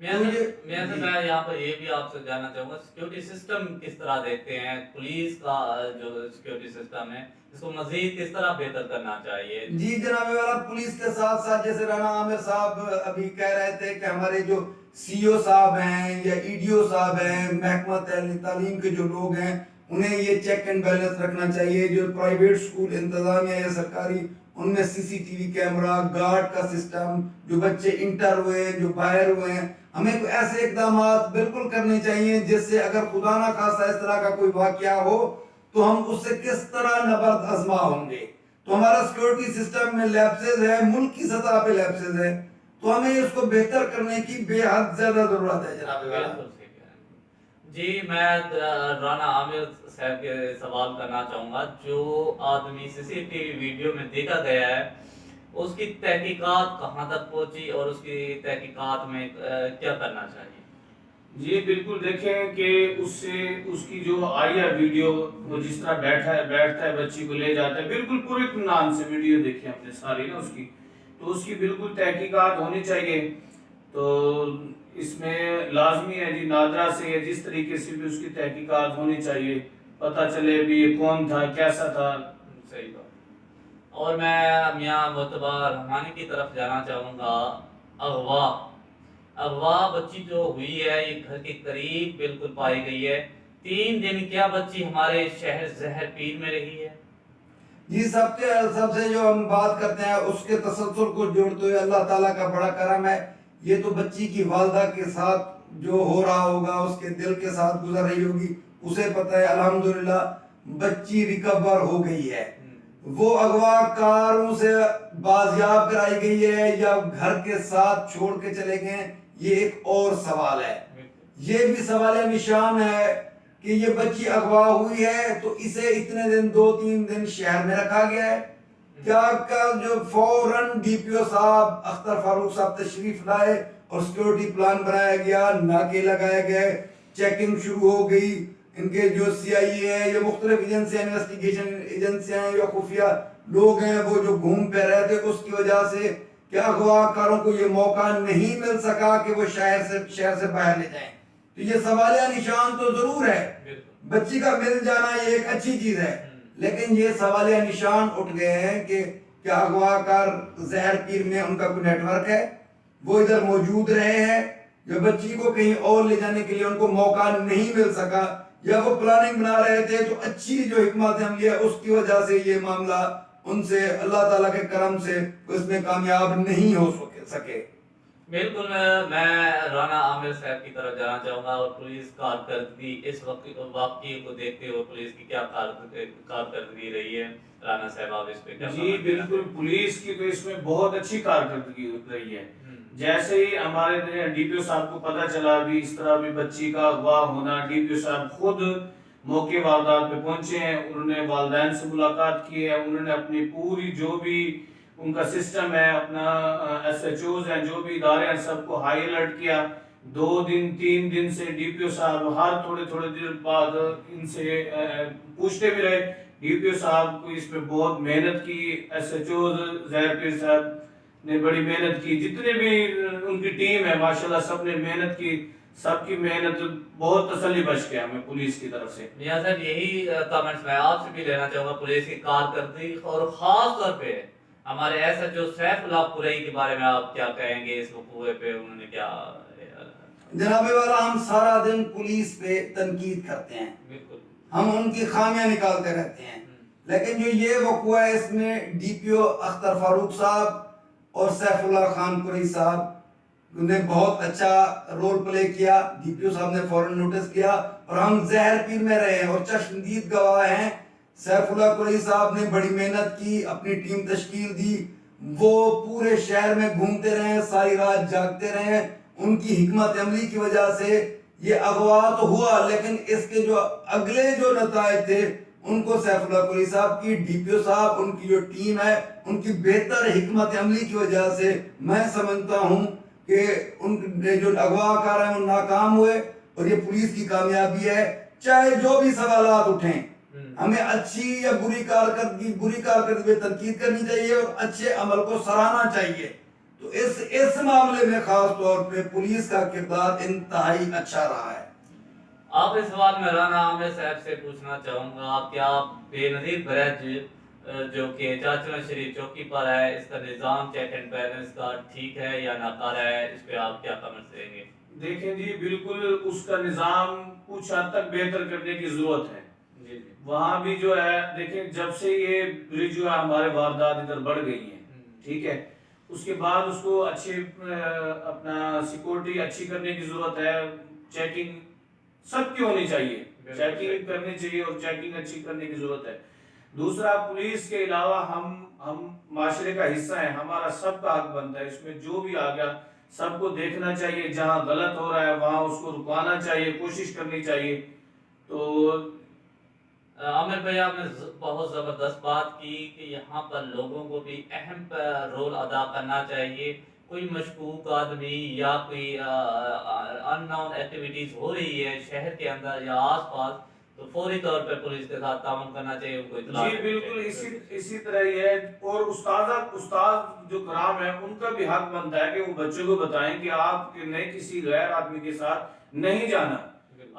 میاں صاحب میں یہاں پر یہ بھی آپ سے جاننا چاہوں گا سیکیورٹی سسٹم کس طرح دیکھتے ہیں پولیس کا جو سیکیورٹی سسٹم ہے اس کو مزید کس طرح بہتر کرنا چاہیے؟ جی جناب والا پولیس کے ساتھ ساتھ جیسے رانا عامر صاحب ابھی کہہ رہے تھے کہ ہمارے جو سی او صاحب ہیں یا ای ڈی او صاحب ہیں محکمہ تعلیم کے جو لوگ ہیں انہیں یہ چیک اینڈ بیلنس رکھنا چاہیے. جو پرائیویٹ سکول انتظامیہ یا سرکاری ان میں C C T V camera guard کا سسٹم, جو بچے انٹر ہوئے ہیں جو باہر ہوئے ہیں, ہمیں ایسے اقدامات بالکل کرنے چاہیے جس سے اگر خدا نہ خواستہ اس طرح کا کوئی واقعہ ہو تو ہم اس سے کس طرح نبرد آزما ہوں گے. تو ہمارا سیکورٹی سسٹم میں لیپسز ہے, ملک کی سطح پہ لیپسز ہے, تو ہمیں اس کو بہتر کرنے کی بے حد زیادہ ضرورت ہے جناب والا. جی میں رانا عامر صاحب کے سوال کرنا چاہوں گا, جو آدمی سی سی ٹی وی ویڈیو میں دیکھا گیا ہے اس کی تحقیقات کہاں تک پہنچی اور اس کی تحقیقات میں کیا کرنا چاہیے؟ جی بالکل دیکھیں کہ اس سے اس کی جو آئی ہے ویڈیو, وہ جس طرح بیٹھتا ہے بچی کو لے جاتا ہے, بالکل پورے اطمینان سے ویڈیو دیکھیں اپنے ساری نا اس کی, تو اس کی بالکل تحقیقات ہونی چاہیے. تو اس میں لازمی ہے جی نادرا سے جس طریقے سے بھی اس کی تحقیقات ہونی چاہیے, پتہ چلے بھی یہ کون تھا کیسا تھا. صحیح بات. اور میں میاں مرتبہ رحمانی کی طرف جانا چاہوں گا. اغوا بچی جو ہوئی ہے یہ گھر کے قریب بالکل پائی گئی ہے. 3 دن کیا بچی ہمارے شہر زہر پیر میں رہی ہے؟ جی سب سے جو ہم بات کرتے ہیں اس کے تسلسل کو جوڑتے ہوئے اللہ تعالیٰ کا بڑا کرم ہے. یہ تو بچی کی والدہ کے ساتھ جو ہو رہا ہوگا, اس کے دل کے ساتھ گزر رہی ہوگی, اسے پتہ ہے. الحمدللہ بچی ریکور ہو گئی ہے. وہ اغوا کاروں سے بازیاب کرائی گئی ہے یا گھر کے ساتھ چھوڑ کے چلے گئے, یہ ایک اور سوال ہے. یہ بھی سوال نشان ہے کہ یہ بچی اغوا ہوئی ہے تو اسے اتنے دن 2-3 دن شہر میں رکھا گیا ہے. کیا جو فوراً ڈی پی او صاحب اختر فاروق صاحب تشریف لائے اور سیکورٹی پلان بنایا گیا, ناکے لگائے گئے, چیکنگ شروع ہو گئی. ان کے جو سی آئی اے ہے یا مختلف ایجنسیاں, انویسٹیگیشن ایجنسیاں ہیں یا خفیہ لوگ ہیں, وہ جو گھوم پہ رہے تھے, اس کی وجہ سے کہ اغوا کاروں کو یہ موقع نہیں مل سکا کہ وہ شہر سے باہر لے جائیں. تو یہ سوالیہ نشان تو ضرور ہے, بچی کا مل جانا یہ ایک اچھی چیز ہے, لیکن یہ سوالیہ نشان اٹھ گئے ہیں کہ کیا اغوا کار زہر پیر میں ان کا کوئی نیٹ ورک ہے, وہ ادھر موجود رہے ہیں, یا بچی کو کہیں اور لے جانے کے لیے ان کو موقع نہیں مل سکا, یا وہ پلاننگ بنا رہے تھے تو اچھی جو حکمت عملی ہے اس کی وجہ سے یہ معاملہ ان سے اللہ تعالیٰ کے کرم سے اس میں کامیاب نہیں ہو سکے. بالکل میں رانا عامر صاحب کی طرف جانا چاہوں گا, اور پولیس کارکردگی اس واقعے کو دیکھتے ہوئے پولیس کی کیا کارکردگی رہی ہے؟ رانا صاحب آپ اس پہ کیا؟ جی بالکل پولیس کی تو اس میں بہت اچھی کارکردگی رہی ہے. جیسے ہی ہمارے ڈی پی او صاحب کو پتہ چلا بھی اس طرح بھی بچی کا اغوا ہونا, ڈی پی او صاحب خود موقع واردات پہ پہنچے ہیں, انہوں نے والدین سے ملاقات کی ہے, انہوں نے اپنی پوری جو بھی ان کا سسٹم ہے, اپنا ایس ایچ اوز ہیں, جو بھی ادارے ہیں, سب کو ہائی الرٹ کیا. 2-3 دن سے ڈی پی او صاحب ہر تھوڑے دیر بعد ان سے پوچھتے بھی رہے. ڈی پی او صاحب کو اس میں بہت محنت کی, ایس ایچ اوز زہر پیر صاحب نے بڑی محنت کی, جتنے بھی ان کی ٹیم ہے ماشاءاللہ سب نے محنت کی, سب کی محنت بہت تسلی بخش گیا ہمیں پولیس کی طرف سے. میاں صاحب یہی کامنٹس میں آپ سے بھی لینا چاہوں گا پولیس کی کارکردگی, اور خاص طور پہ ہمارے S H O Saif Ullah قرئی کے بارے میں آپ کیا کہیں گے؟ اس وقوع پہ انہوں نے کیا؟ جناب والا ہم سارا دن پولیس پہ تنقید کرتے ہیں, بالکل ہم ان کی خامیاں نکالتے رہتے ہیں, لیکن جو یہ وقوع ہے اس میں ڈی پی او اختر فاروق صاحب اور سیف اللہ خان قرئی صاحب نے بہت اچھا رول پلے کیا. ڈی پی او صاحب نے فوراً نوٹس کیا اور ہم زہر پیر میں رہے ہیں اور چشمدید گواہ ہیں. سیف اللہ قرئی صاحب نے بڑی محنت کی, اپنی ٹیم تشکیل دی, وہ پورے شہر میں گھومتے رہے, ساری رات جاگتے رہے. ان کی حکمت عملی کی وجہ سے یہ اغوا تو ہوا, لیکن اس کے جو اگلے جو نتائج تھے ان کو سیف اللہ قرئی صاحب کی, ڈی پی او صاحب, ان کی جو ٹیم ہے, ان کی بہتر حکمت عملی کی وجہ سے میں سمجھتا ہوں کہ ان جو اغوا کار ہیں وہ ناکام ہوئے, اور یہ پولیس کی کامیابی ہے. چاہے جو بھی سوالات اٹھیں, ہمیں اچھی یا بری کارکردگی پہ تنقید کرنی چاہیے اور اچھے عمل کو سراہنا چاہیے. تو اس معاملے میں خاص طور پہ پولیس کا کردار انتہائی اچھا رہا ہے۔ آخری سوال میں رانا عامر صاحب سے پوچھنا چاہوں گا، کیا بے نظیر برج جو کہ چاچڑا شریف چوکی پر ہے، اس کا نظام چیک اینڈ بیلنس کا ٹھیک ہے یا ناکارہ ہے؟ اس پہ آپ کیا کمنٹس دیں گے؟ دیکھیں جی، بالکل اس کا نظام کچھ حد تک بہتر کرنے کی ضرورت ہے۔ جی جی وہاں بھی جو ہے دیکھیں، جب سے یہ برج جو ہے ہمارے واردات ادھر بڑھ گئی ہیں، ٹھیک ہے، اس کے بعد اس کو اچھی اپنا سیکورٹی اچھی کرنے کی ضرورت ہے، چیکنگ سب کی ہونی چاہیے، چیکنگ کرنی چاہیے اور چیکنگ اچھی کرنے کی ضرورت ہے۔ دوسرا، پولیس کے علاوہ ہم معاشرے کا حصہ ہیں، ہمارا سب کا حق بنتا ہے، اس میں جو بھی آ گیا سب کو دیکھنا چاہیے، جہاں غلط ہو رہا ہے وہاں اس کو رکوانا چاہیے، کوشش کرنی چاہیے۔ تو عامر بھائی، آپ نے بہت زبردست بات کی کہ یہاں پر لوگوں کو بھی اہم رول ادا کرنا چاہیے۔ کوئی مشکوک آدمی یا کوئی ان نون ایکٹیویٹیز ہو رہی ہے شہر کے اندر یا آس پاس، تو فوری طور پہ پولیس کے ساتھ تعاون کرنا چاہیے، ان کو اطلاع جی دینی بالکل چاہیے۔ اسی طرح ہی ہے۔ اور استاد جو کرام ہیں، ان کا بھی حق بنتا ہے کہ وہ بچوں کو بتائیں کہ آپ نے کسی غیر آدمی کے ساتھ نہیں جانا،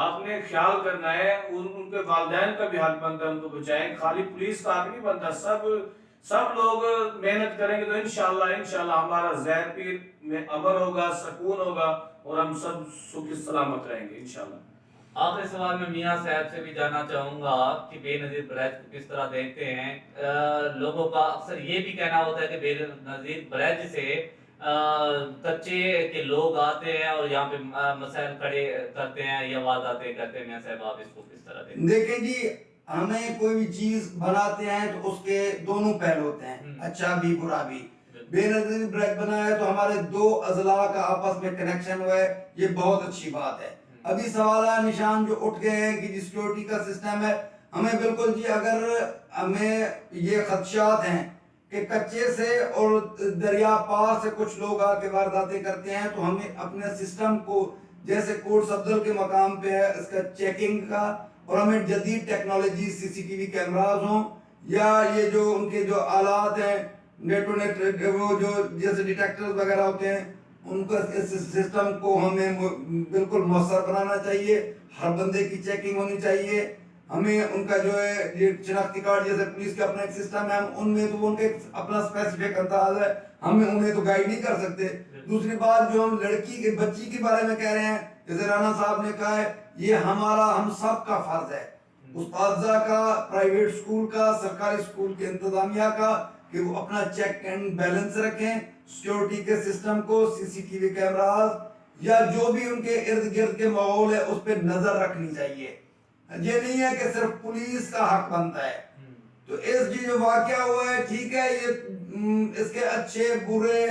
آپ نے خیال کرنا ہے۔ ان کے والدین کا بھی حق بنتا ہے ان کو بچائیں، خالی پولیس کا حق نہیں بنتا۔ سب لوگ محنت کریں گے تو انشاءاللہ ہمارا زہر پیر میں امن ہوگا، سکون ہوگا اور ہم سب سکھ سلامت رہیں گے انشاءاللہ۔ آخری سوال میں میاں صاحب سے بھی جاننا چاہوں گا کہ بے نظیر برج کو کس طرح دیکھتے ہیں؟ لوگوں کا اکثر یہ بھی کہنا ہوتا ہے کہ بے نظیر برج سے کچے کے لوگ آتے ہیں اور یہاں پہ مسائل کھڑے کرتے ہیں یا وارداتیں کرتے ہیں۔ میاں صاحب، آپ اس کو کس طرح دیکھتے ہیں؟ دیکھیں جی، ہمیں کوئی بھی چیز بناتے ہیں تو اس کے دونوں پہلو ہوتے ہیں، اچھا بھی برا بھی۔ بے نظیر برج بنا ہے تو ہمارے دو اضلاع کا آپس میں کنیکشن ہوا ہے، یہ بہت اچھی بات ہے۔ ابھی سوالہ نشان جو اٹھ گئے ہیں کہ سیکیورٹی کا سسٹم ہے، ہمیں بالکل جی، اگر ہمیں یہ خدشات ہیں کہ کچے سے اور دریا پار سے کچھ لوگ آ کے وارداتیں کرتے ہیں، تو ہمیں اپنے سسٹم کو جیسے کوٹ افضل کے مقام پہ ہے اس کا چیکنگ کا، اور ہمیں جدید ٹیکنالوجی CCTV کیمراز ہوں یا یہ جو ان کے جو آلات ہیں نیٹونیٹ، وہ جو جیسے ڈیٹیکٹرز وغیرہ ہوتے ہیں، ان کا اس سسٹم کو ہمیں بالکل مؤثر بنانا چاہیے۔ ہر بندے کی چیکنگ ہونی چاہیے۔ ہمیں ان کا جو ہے یہ شناختی کارڈ جیسے پولیس کا اپنا ایک سسٹم ہے، ان میں تو ان کے اپنا اسپیسیفک انداز ہے، ہمیں انہیں تو گائیڈ نہیں کر سکتے۔ دوسری بات جو ہم لڑکی کے بچی کے بارے میں کہہ رہے ہیں، جیسے رانا صاحب نے کہا ہے، یہ ہم سب کا فرض ہے، اساتذہ کا، پرائیویٹ سکول کا، سرکاری سکول کے انتظامیہ کا، کہ وہ اپنا چیک اینڈ بیلنس رکھیں، سیکیورٹی کے سسٹم کو، CCTV کیمراز یا جو بھی ان کے ارد گرد کے ماحول ہے اس پہ نظر رکھنی چاہیے۔ یہ نہیں ہے کہ صرف پولیس کا حق بنتا ہے۔ تو اس جو واقعہ ہوا ہے، ٹھیک ہے، یہ اس کے اچھے برے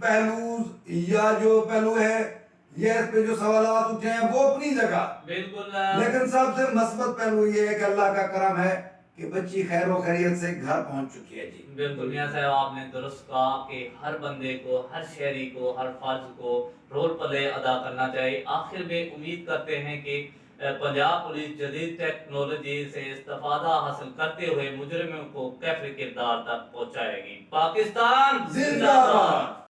پہلوز یا جو پہلو ہے، یہ اس پہ جو سوالات اٹھے ہیں وہ اپنی جگہ، بالکل، لیکن سب سے مثبت پہلو یہ ہے کہ اللہ کا کرم ہے کہ بچی خیر و خیریت سے گھر پہنچ چکی ہے۔ جی بالکل میاں صاحب، آپ نے درست کہا کہ ہر بندے کو، ہر شہری کو، ہر فرد کو رول پلے ادا کرنا چاہیے۔ آخر میں امید کرتے ہیں کہ پنجاب پولیس جدید ٹیکنالوجی سے استفادہ حاصل کرتے ہوئے مجرموں کو کیفی کردار تک پہنچائے گی۔ پاکستان زندہ باد۔